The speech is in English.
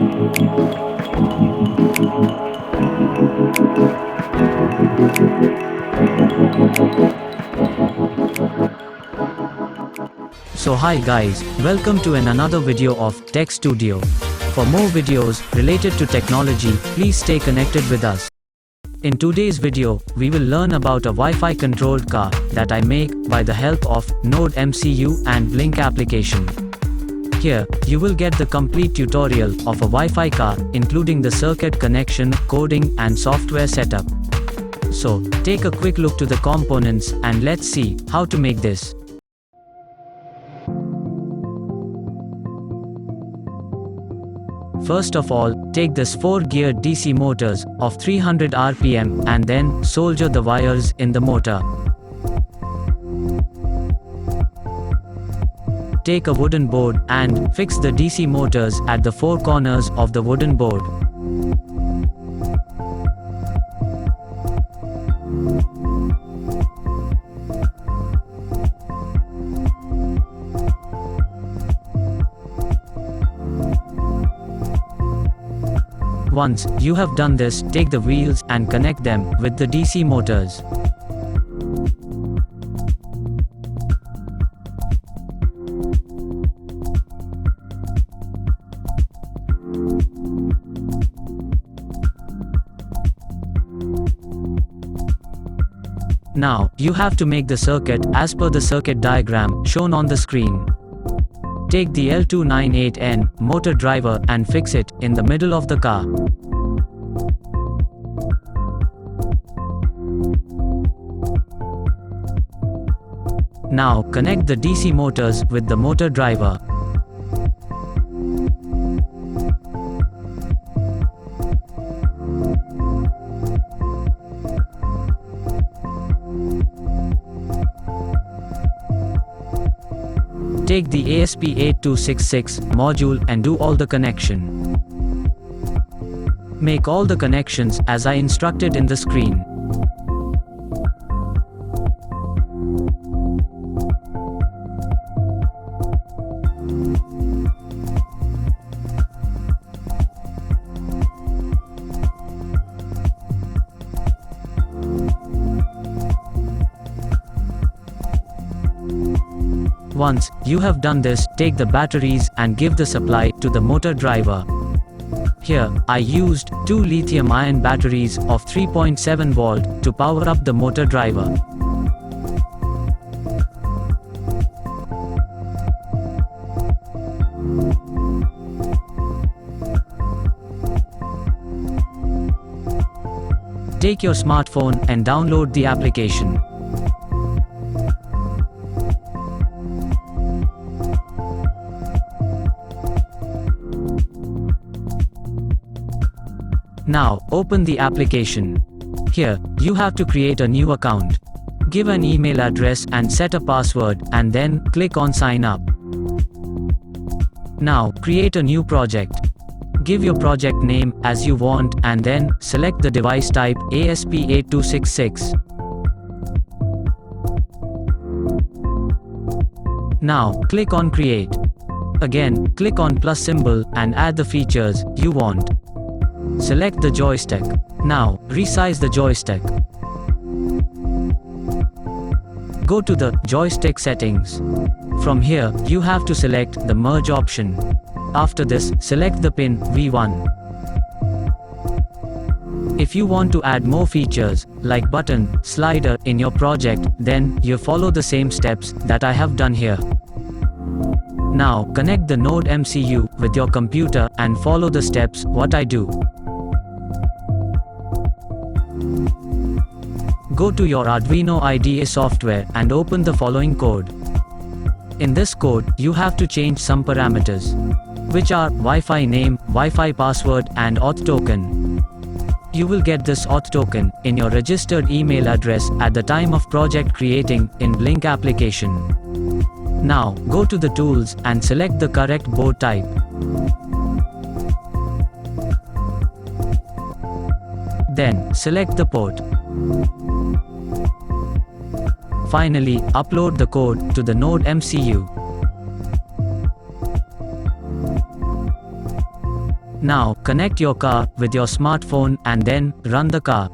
So hi guys, welcome to another video of Tech Studio. For more videos related to technology, please stay connected with us. In today's video, we will learn about a Wi-Fi controlled car that I make by the help of NodeMCU and Blynk application. Here, you will get the complete tutorial of a Wi-Fi car, including the circuit connection, coding and software setup. So, take a quick look to the components and let's see how to make this. First of all, take this 4-gear DC motors of 300 RPM and then solder the wires in the motor. Take a wooden board and fix the DC motors at the 4 corners of the wooden board. Once you have done this, take the wheels and connect them with the DC motors. Now, you have to make the circuit as per the circuit diagram shown on the screen. Take the L298N motor driver and fix it in the middle of the car. Now, connect the DC motors with the motor driver. Take the esp8266 module and do all the connection. Make all the connections as I instructed in the screen. Once you have done this, take the batteries and give the supply to the motor driver. Here, I used 2 lithium-ion batteries of 3.7 volt to power up the motor driver. Take your smartphone and download the application. Now, open the application. Here, you have to create a new account. Give an email address and set a password, and then click on Sign Up. Now, create a new project. Give your project name as you want, and then select the device type esp8266. Now, click on Create. Again, click on plus symbol and add the features you want. Select the joystick. Now, resize the joystick. Go to the joystick settings. From here, you have to select the merge option. After this, select the pin V1. If you want to add more features, like button, slider, in your project, then you follow the same steps that I have done here. Now, connect the NodeMCU with your computer and follow the steps what I do. Go to your Arduino IDE software and open the following code. In this code, you have to change some parameters, which are Wi-Fi name, Wi-Fi password and auth token. You will get this auth token in your registered email address at the time of project creating in Blynk application. Now, go to the tools and select the correct board type. Then, select the port. Finally, upload the code to the NodeMCU. Now, connect your car with your smartphone and then run the car.